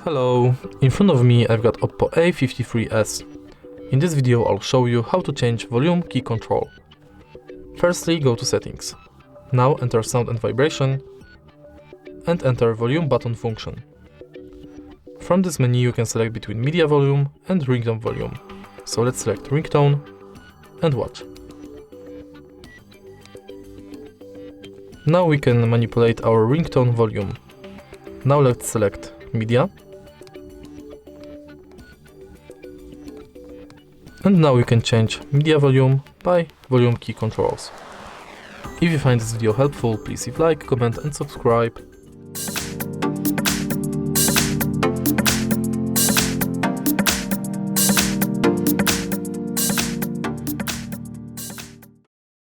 Hello, in front of me I've got OPPO A53s. In this video I'll show you how to change volume key control. Firstly, go to settings. Now enter sound and vibration and enter volume button function. From this menu you can select between media volume and ringtone volume. So let's select ringtone and watch. Now we can manipulate our ringtone volume. Now let's select media. And now you can change media volume by volume key controls. If you find this video helpful, please leave a like, comment and subscribe.